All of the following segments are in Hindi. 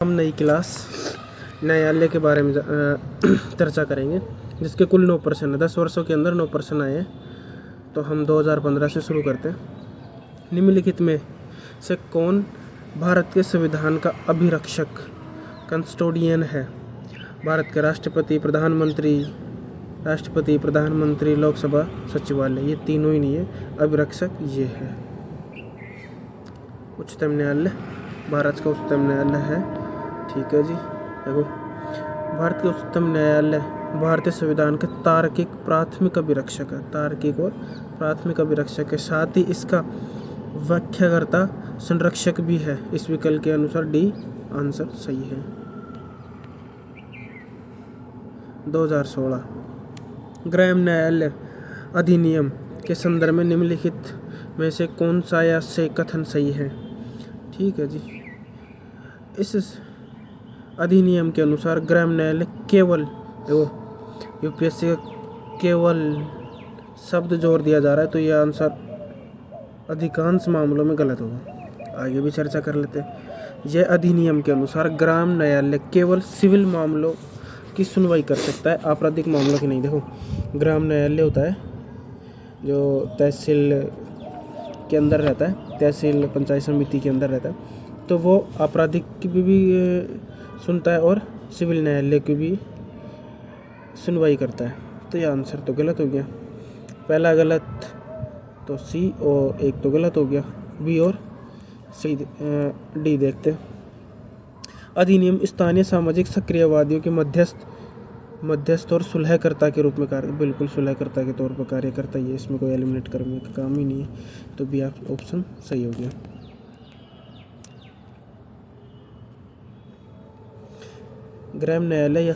हम नई क्लास न्यायालय के बारे में चर्चा करेंगे, जिसके कुल 9 प्रश्न है। 10 वर्षों के अंदर 9 प्रश्न आए हैं। तो हम 2015 से शुरू करते हैं। निम्नलिखित में से कौन भारत के संविधान का अभिरक्षक कंस्टोडियन है? भारत के राष्ट्रपति, प्रधानमंत्री, लोकसभा, सचिवालय, ये तीनों ही नहीं है। अभिरक्षक ये है उच्चतम न्यायालय, भारत का उच्चतम न्यायालय है। ठीक है जी। देखो, भारत के उच्चतम न्यायालय भारतीय संविधान के तार्किक प्राथमिक अभिरक्षक है। तार्किक और प्राथमिक अभिरक्षक के साथ ही इसका व्याख्याकर्ता संरक्षक भी है। इस विकल्प के अनुसार डी आंसर सही है। 2016 ग्राम न्यायालय अधिनियम के संदर्भ में निम्नलिखित में से कौन सा या से कथन सही है? ठीक है जी। इस अधिनियम के अनुसार ग्राम न्यायालय केवल, यूपीएससी का केवल शब्द जोड़ दिया जा रहा है, तो यह आंसर अधिकांश मामलों में गलत होगा। आगे भी चर्चा कर लेते हैं। यह अधिनियम के अनुसार ग्राम न्यायालय केवल सिविल मामलों की सुनवाई कर सकता है, आपराधिक मामलों की नहीं। देखो, ग्राम न्यायालय होता है जो तहसील के अंदर रहता है, तहसील पंचायत समिति के अंदर रहता है, तो वो आपराधिक की भी सुनता है और सिविल न्यायालय की भी सुनवाई करता है। तो यह आंसर तो गलत हो गया। पहला गलत तो सी, और एक तो गलत हो गया, बी और सी। डी देखते हैं। अधिनियम स्थानीय सामाजिक सक्रियवादियों के मध्यस्थ और सुलहकर्ता के रूप में कार्य, बिल्कुल सुलहकर्ता के तौर पर कार्य करता ही है। इसमें कोई एलिमिनेट करने का काम ही नहीं है। तो बी ऑप्शन सही हो गया। ग्राम न्यायालय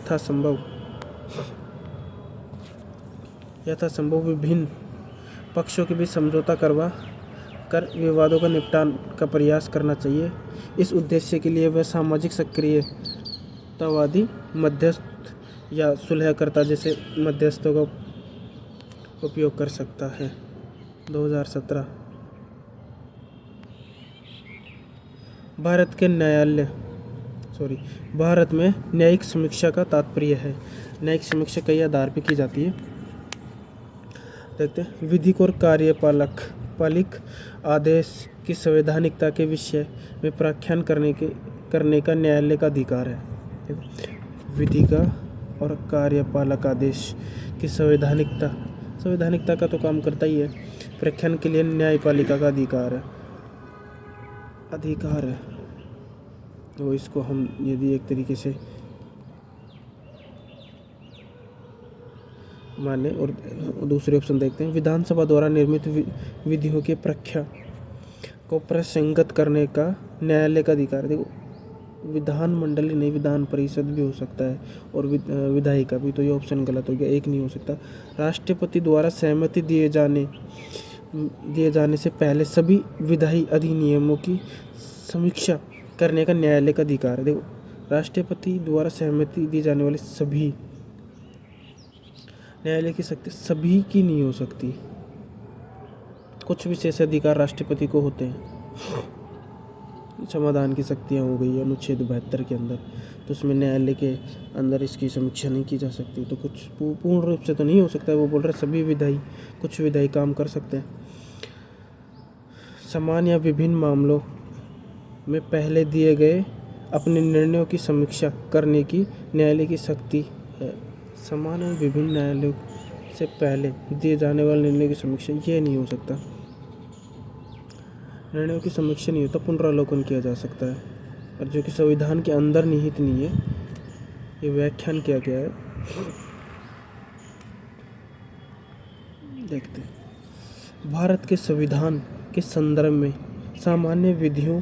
यथासंभव विभिन्न पक्षों के बीच समझौता करवा कर विवादों का निपटान का प्रयास करना चाहिए। इस उद्देश्य के लिए वह सामाजिक सक्रियतावादी मध्यस्थ या सुलहकर्ता जैसे मध्यस्थों का उपयोग कर सकता है। 2017 भारत में न्यायिक समीक्षा का तात्पर्य है। न्यायिक समीक्षा कई आधार पर की जाती है। देखते हैं। विधिक और कार्यपालिक आदेश की संवैधानिकता के विषय में व्याख्यान करने का न्यायालय का अधिकार है। विधि का और कार्यपालक आदेश की संवैधानिकता का तो काम करता ही है। व्याख्यान के लिए न्यायपालिका का अधिकार है। तो इसको हम यदि एक तरीके से माने, और दूसरे ऑप्शन देखते हैं। विधानसभा द्वारा निर्मित विधियों के प्रख्या को प्रसंगत करने का न्यायालय का अधिकार। देखो, विधानमंडली नहीं, विधान परिषद भी हो सकता है, और विधायिका भी। तो ये ऑप्शन गलत हो गया, एक नहीं हो सकता। राष्ट्रपति द्वारा सहमति दिए जाने से पहले सभी विधायी अधिनियमों की समीक्षा करने का न्यायालय का अधिकार है। देखो, राष्ट्रपति द्वारा सहमति दी जाने वाले सभी, न्यायालय की शक्ति सभी की नहीं हो सकती। कुछ विशेष अधिकार राष्ट्रपति को होते हैं। समाधान की शक्तियाँ हो गई अनुच्छेद 72 के अंदर, तो उसमें न्यायालय के अंदर इसकी समीक्षा नहीं की जा सकती। तो कुछ पूर्ण रूप से तो नहीं हो सकता है। वो बोल रहे सभी विधायी, कुछ विधायी काम कर सकते हैं। समान या विभिन्न मामलों में पहले दिए गए अपने निर्णयों की समीक्षा करने की न्यायालय की शक्ति है। समान और विभिन्न न्यायालयों से पहले दिए जाने वाले निर्णय की समीक्षा, ये नहीं हो सकता। निर्णयों की समीक्षा नहीं होता, पुनरावलोकन किया जा सकता है, और जो कि संविधान के अंदर निहित नहीं है। ये व्याख्यान किया गया है। देखते हैं। भारत के संविधान के संदर्भ में सामान्य विधियों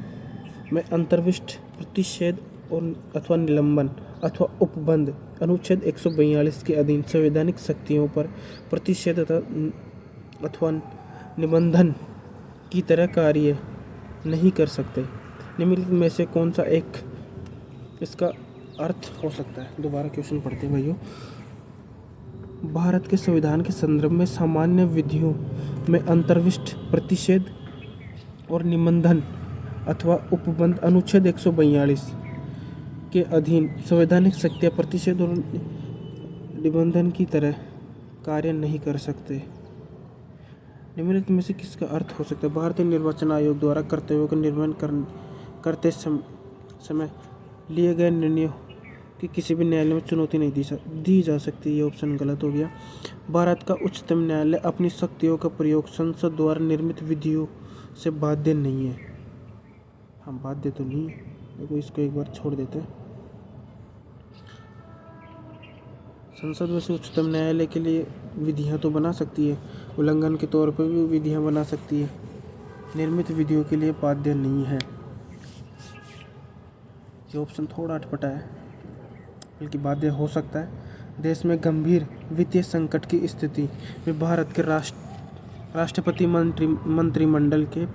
में अंतर्विष्ट प्रतिषेध और अथवा निलंबन अथवा उपबंध अनुच्छेद 142 के अधीन संवैधानिक शक्तियों पर प्रतिषेध अथवा निबंधन की तरह कार्य नहीं कर सकते। निम्नलिखित में से कौन सा एक इसका अर्थ हो सकता है? दोबारा क्वेश्चन पढ़ते हैं भाइयों। भारत के संविधान के संदर्भ में सामान्य विधियों में अंतर्विष्ट प्रतिषेध और निबंधन अथवा उपबंध अनुच्छेद 142 के अधीन संवैधानिक शक्तियाँ प्रतिषेध और निबंधन की तरह कार्य नहीं कर सकते। निम्नलिखित में से किसका अर्थ हो सकता है? भारतीय निर्वाचन आयोग द्वारा कर्तव्यों का निर्वहन करते समय लिए गए निर्णयों कि किसी भी न्यायालय में चुनौती नहीं दी जा सकती। ये ऑप्शन गलत हो गया। भारत का उच्चतम न्यायालय अपनी शक्तियों का प्रयोग संसद द्वारा निर्मित विधियों से बाध्य नहीं है। हाँ, बाध्य तो नहीं है, देखो इसको एक बार छोड़ देते हैं। संसद वैसे उच्चतम न्यायालय के लिए विधियाँ तो बना सकती है, उल्लंघन के तौर पर भी विधियाँ बना सकती है, निर्मित विधियों के लिए बाध्य नहीं है। ये ऑप्शन थोड़ा अटपटा है, बल्कि बाध्य हो सकता है। देश में गंभीर वित्तीय संकट की स्थिति में भारत के राष्ट्रपति मंत्रिमंडल के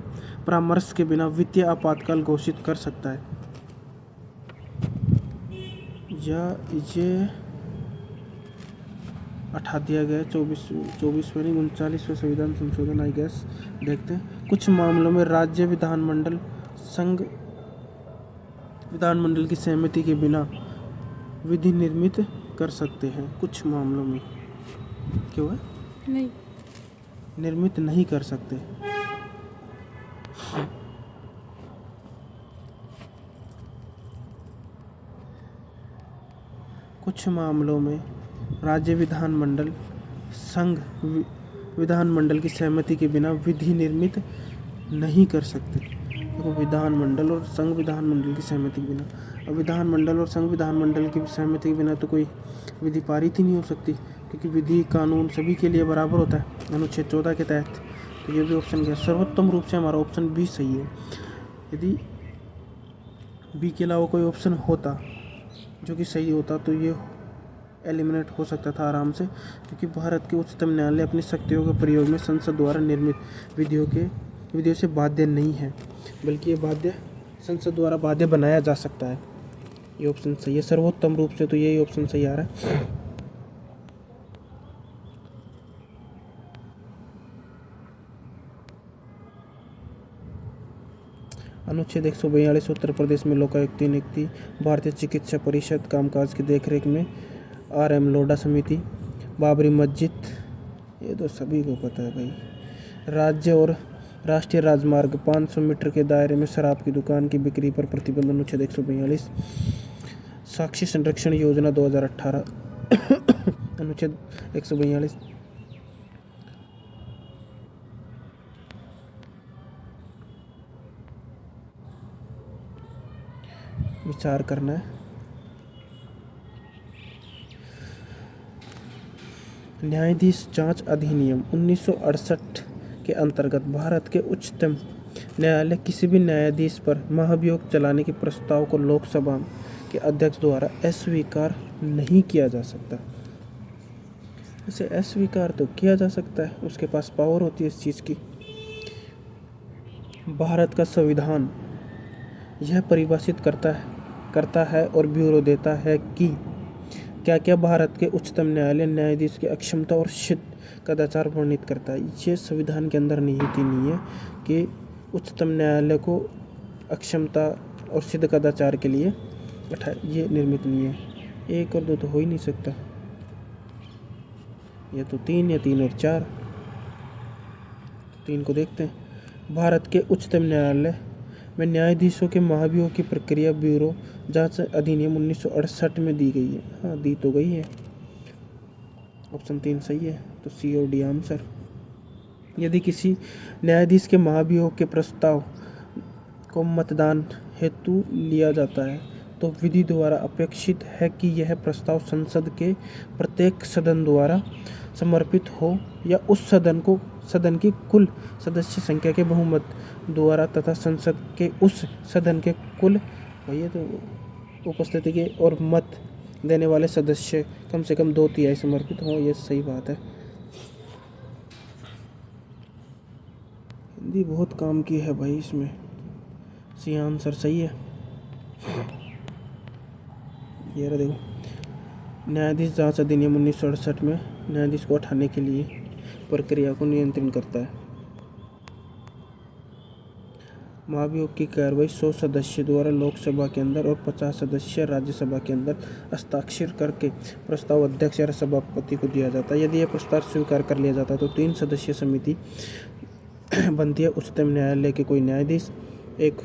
परामर्श के बिना वित्तीय आपातकाल घोषित कर सकता है। या ये हटा दिया गया 24वें 39वें संविधान संशोधन, आई गेस। देखते हैं। कुछ मामलों में राज्य विधानमंडल संघ विधानमंडल की सहमति के बिना विधि निर्मित कर सकते हैं। कुछ मामलों में क्यों है? नहीं, निर्मित नहीं कर सकते। कुछ मामलों में राज्य विधानमंडल संघ विधानमंडल की सहमति के बिना विधि निर्मित नहीं कर सकते। देखो, विधानमंडल और संघ विधानमंडल की सहमति के बिना, अब विधानमंडल और संघ विधानमंडल की सहमति के बिना तो कोई विधि पारित ही नहीं हो सकती, क्योंकि विधि कानून सभी के लिए बराबर होता है अनुच्छेद 14 के तहत। तो ये भी ऑप्शन क्या? सर्वोत्तम रूप से हमारा ऑप्शन बी सही है। यदि बी के अलावा कोई ऑप्शन होता जो कि सही होता तो ये एलिमिनेट हो सकता था आराम से, क्योंकि भारत के उच्चतम न्यायालय अपनी शक्तियों के प्रयोग में संसद द्वारा निर्मित विधियों से बाध्य नहीं है, बल्कि ये संसद द्वारा बाध्य बनाया जा सकता है। ये ऑप्शन सही है सर्वोत्तम रूप से, तो यही ऑप्शन सही आ रहा है। अनुच्छेद 142 उत्तर प्रदेश में लोकायुक्त नियुक्ति। भारतीय चिकित्सा परिषद कामकाज की देखरेख में RM लोढ़ा समिति। बाबरी मस्जिद, ये तो सभी को पता है भाई। राज्य और राष्ट्रीय राजमार्ग 500 मीटर के दायरे में शराब की दुकान की बिक्री पर प्रतिबंध। अनुच्छेद 142। साक्षी संरक्षण योजना 2018। अनुच्छेद 142। विचार करना है। न्यायाधीश जांच अधिनियम 1968 के अंतर्गत भारत के उच्चतम न्यायालय किसी भी न्यायाधीश पर महाभियोग चलाने के प्रस्ताव को लोकसभा के अध्यक्ष द्वारा अस्वीकार नहीं किया जा सकता। इसे अस्वीकार तो किया जा सकता है, उसके पास पावर होती है इस चीज़ की। भारत का संविधान यह परिभाषित करता है और ब्यूरो देता है कि क्या क्या भारत के उच्चतम न्यायालय न्यायाधीश की अक्षमता और सिद्ध कदाचार वर्णित करता है। ये संविधान के अंदर निहित नहीं है कि उच्चतम न्यायालय को अक्षमता और सिद्ध कदाचार के लिए ये निर्मित नहीं है। 1 और 2 तो हो ही नहीं सकता, ये तो 3 या 3 और 4। 3 को देखते हैं। भारत के उच्चतम न्यायालय में न्यायाधीशों के महाभियोग की प्रक्रिया ब्यूरो जांच अधिनियम 1968 में दी गई है। हाँ, दी तो गई है। ऑप्शन 3 सही है, तो C और D आंसर। यदि किसी न्यायाधीश के महाभियोग के प्रस्ताव को मतदान हेतु लिया जाता है तो विधि द्वारा अपेक्षित है कि यह प्रस्ताव संसद के प्रत्येक सदन द्वारा समर्पित हो या उस सदन की कुल सदस्य संख्या के बहुमत द्वारा तथा संसद के उस सदन के कुल उपस्थिति के और मत देने वाले सदस्य कम से कम 2/3 समर्पित हों। यह सही बात है। हिंदी बहुत काम की है भाई इसमें। सी आंसर सही है। ये रहा देखो, न्यायाधीश जांच अधिनियम 1968 में न्यायाधीश को हटाने के लिए प्रक्रिया को नियंत्रण करता है। महाभियोग की कार्रवाई 100 सदस्य द्वारा लोकसभा के अंदर और 50 सदस्य राज्यसभा के अंदर हस्ताक्षर करके प्रस्ताव अध्यक्ष या सभापति को दिया जाता है। यदि यह प्रस्ताव स्वीकार कर लिया जाता है तो 3 सदस्यीय समिति बनती है। उच्चतम न्यायालय के कोई न्यायाधीश, एक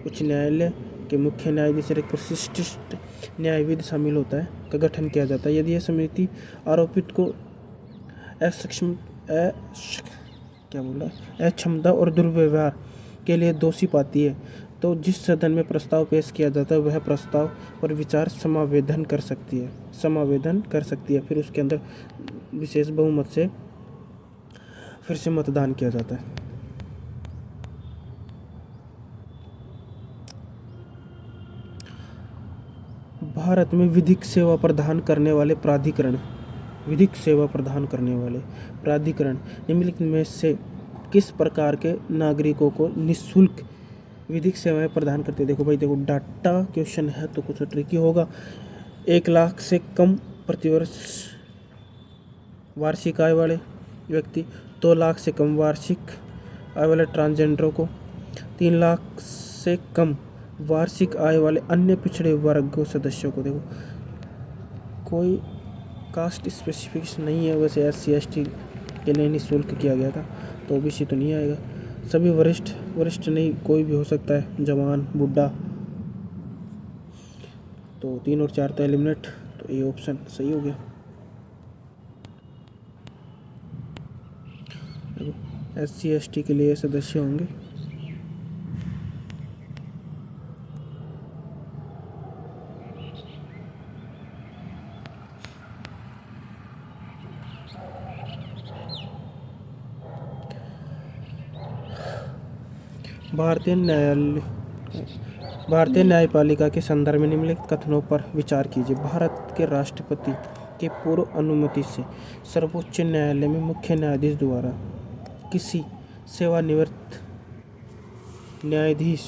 उच्च न्यायालय के मुख्य न्यायाधीश और एक प्रतिष्ठित न्यायविद शामिल होता है का गठन किया जाता है। यदि यह समिति आरोपित को अक्षमता और दुर्व्यवहार के लिए दोषी पाती है तो जिस सदन में प्रस्ताव पेश किया जाता है वह प्रस्ताव पर विचार समावेदन कर सकती है। फिर उसके अंदर विशेष बहुमत से फिर से मतदान किया जाता है। भारत में विधिक सेवा प्रदान करने वाले प्राधिकरण निम्नलिखित में से किस प्रकार के नागरिकों को निःशुल्क विधिक सेवाएं प्रदान करते हैं। देखो भाई, देखो डाटा क्वेश्चन है तो कुछ ट्रिकी होगा। 1 लाख से कम प्रतिवर्ष वार्षिक आय वाले व्यक्ति, 2 लाख से कम वार्षिक आय वाले ट्रांसजेंडरों को, 3 लाख से कम वार्षिक आय वाले अन्य पिछड़े वर्ग सदस्यों को। देखो कोई कास्ट स्पेसिफिकेशन नहीं है, वैसे SC/ST के लिए निःशुल्क किया गया था तो OBC तो नहीं आएगा। सभी वरिष्ठ नहीं, कोई भी हो सकता है, जवान बुढ़ा। तो 3 और 4 तो एलिमिनेट, तो ये ऑप्शन सही हो गया। SC/ST के लिए सदस्य होंगे। भारतीय न्यायपालिका के संदर्भ में निम्नलिखित कथनों पर विचार कीजिए। भारत के राष्ट्रपति के पूर्व अनुमति से सर्वोच्च न्यायालय में मुख्य न्यायाधीश द्वारा किसी सेवानिवृत्त न्यायाधीश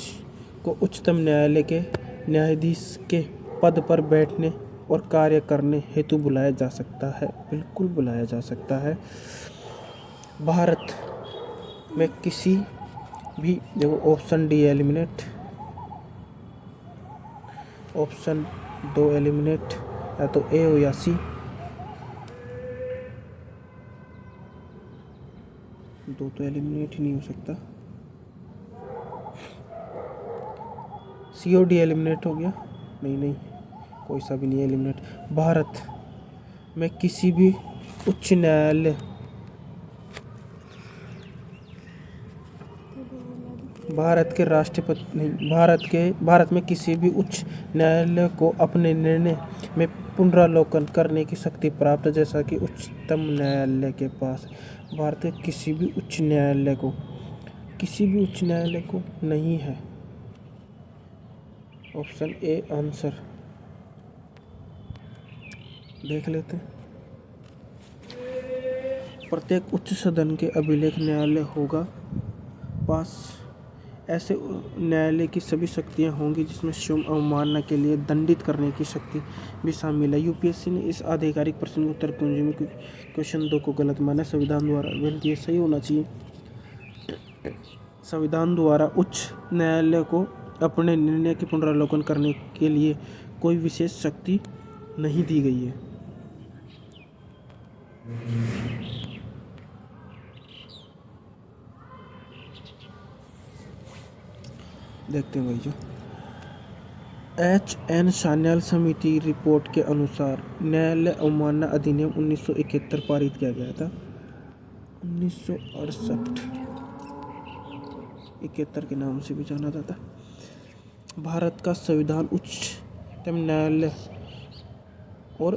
को उच्चतम न्यायालय के न्यायाधीश के पद पर बैठने और कार्य करने हेतु बुलाया जा सकता है। बिल्कुल बुलाया जा सकता है। भारत में किसी भी, देखो option D eliminate, option 2 eliminate, या तो ए हो या सी। 2 तो एलिमिनेट ही नहीं हो सकता। सी और डी एलिमिनेट हो गया। नहीं, कोई सा भी नहीं एलिमिनेट। भारत में किसी भी उच्च न्यायालय, भारत में किसी भी उच्च न्यायालय को अपने निर्णय में पुनरावलोकन करने की शक्ति प्राप्त है, जैसा कि उच्चतम न्यायालय के पास। भारत के किसी भी उच्च न्यायालय को नहीं है। ऑप्शन ए आंसर देख लेते हैं। प्रत्येक उच्च सदन के अभिलेख न्यायालय होगा पास। ऐसे न्यायालय की सभी शक्तियां होंगी जिसमें स्वयं अवमानना के लिए दंडित करने की शक्ति भी शामिल है। यूपीएससी ने इस आधिकारिक प्रश्न के उत्तर कुंजी में क्वेश्चन 2 को गलत माना। संविधान द्वारा, बल्कि ये सही होना चाहिए। संविधान द्वारा उच्च न्यायालय को अपने निर्णय के पुनरावलोकन करने के लिए कोई विशेष शक्ति नहीं दी गई है। देखते हैं भाई, जो HN सान्याल समिति रिपोर्ट के अनुसार न्यायालय अवमानना अधिनियम 1971 पारित किया गया था। 1968 71 के नाम से भी जाना जाता। भारत का संविधान उच्चतम न्यायालय और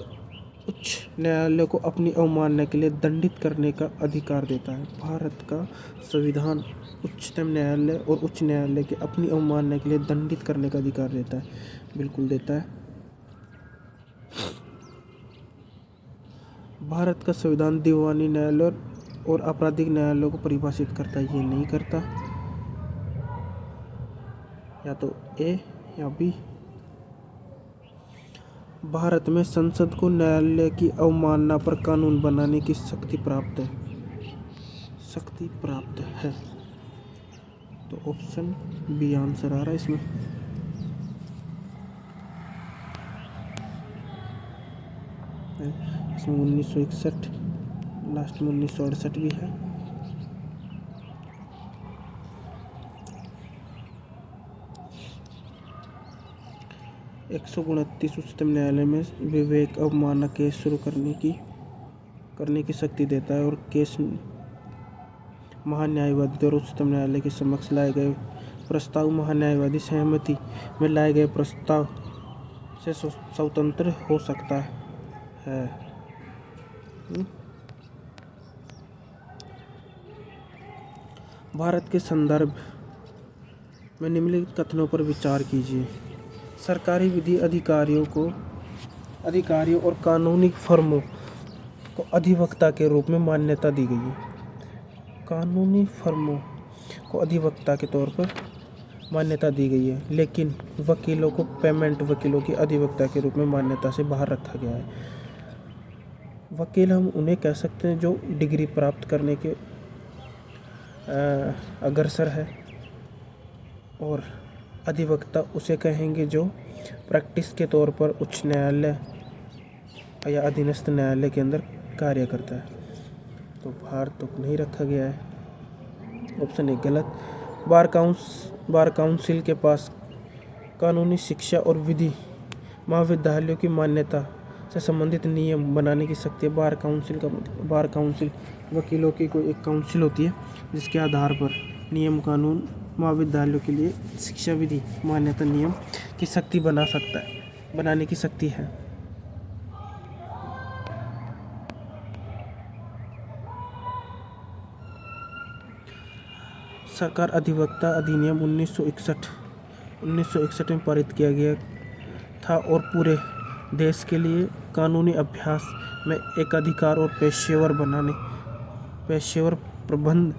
उच्च न्यायालय को अपनी अवमानना के लिए दंडित करने का अधिकार देता है। भारत का संविधान उच्चतम न्यायालय और उच्च न्यायालय के अपनी अवमानना के लिए दंडित करने का अधिकार देता है। बिल्कुल देता है। भारत का संविधान दीवानी न्यायालय और आपराधिक न्यायालय को परिभाषित करता है। ये नहीं करता। या तो ए या बी। भारत में संसद को न्यायालय की अवमानना पर कानून बनाने की शक्ति प्राप्त है। तो ऑप्शन बी आंसर आ रहा है इसमें। इसमें 1961, लास्ट में 1968 भी है। एक 129 उच्चतम न्यायालय में विवेक अवमानना केस शुरू करने की शक्ति देता है और केस महान्यायवादी द्वारा उच्चतम न्यायालय के समक्ष लाए गए प्रस्ताव महान्यायवादी सहमति में लाए गए प्रस्ताव से स्वतंत्र हो सकता है। भारत के संदर्भ में निम्नलिखित कथनों पर विचार कीजिए। सरकारी विधि अधिकारियों और कानूनी फर्मों को अधिवक्ता के रूप में मान्यता दी गई है। कानूनी फर्मों को अधिवक्ता के तौर पर मान्यता दी गई है, लेकिन वकीलों को पेमेंट वकीलों की अधिवक्ता के रूप में मान्यता से बाहर रखा गया है। वकील हम उन्हें कह सकते हैं जो डिग्री प्राप्त करने के अग्रसर है, और अधिवक्ता उसे कहेंगे जो प्रैक्टिस के तौर पर उच्च न्यायालय या अधीनस्थ न्यायालय के अंदर कार्य करता है। तो बाहर तो नहीं रखा गया है। ऑप्शन ए गलत। बार काउंसिल के पास कानूनी शिक्षा और विधि महाविद्यालयों की मान्यता से संबंधित नियम बनाने की शक्ति है। बार काउंसिल वकीलों की कोई एक काउंसिल होती है जिसके आधार पर नियम कानून महाविद्यालयों के लिए शिक्षा विधि मान्यता नियम की शक्ति बनाने की शक्ति है। सरकार अधिवक्ता अधिनियम 1961 में पारित किया गया था और पूरे देश के लिए कानूनी अभ्यास में एक अधिकार और पेशेवर प्रबंध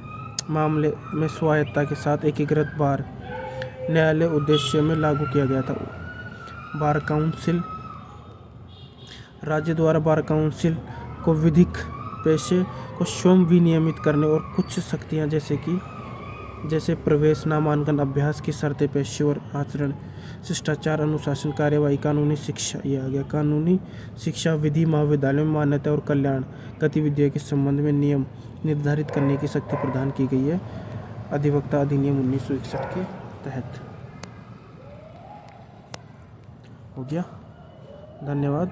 मामले में स्वायत्तता के साथ एकीकृत बार न्यायालय उद्देश्य में लागू किया गया था। बार काउंसिल राज्य द्वारा बार काउंसिल को विधिक पेशे को स्वयं विनियमित करने और कुछ शक्तियां जैसे प्रवेश नामांकन अभ्यास की शर्तें पेशेवर आचरण शिष्टाचार अनुशासन कार्यवाही कानूनी शिक्षा यह आ गया। कानूनी शिक्षा विधि महाविद्यालय में मान्यता और कल्याण गतिविधियों के संबंध में नियम निर्धारित करने की शक्ति प्रदान की गई है अधिवक्ता अधिनियम 1961 के तहत। हो गया। धन्यवाद।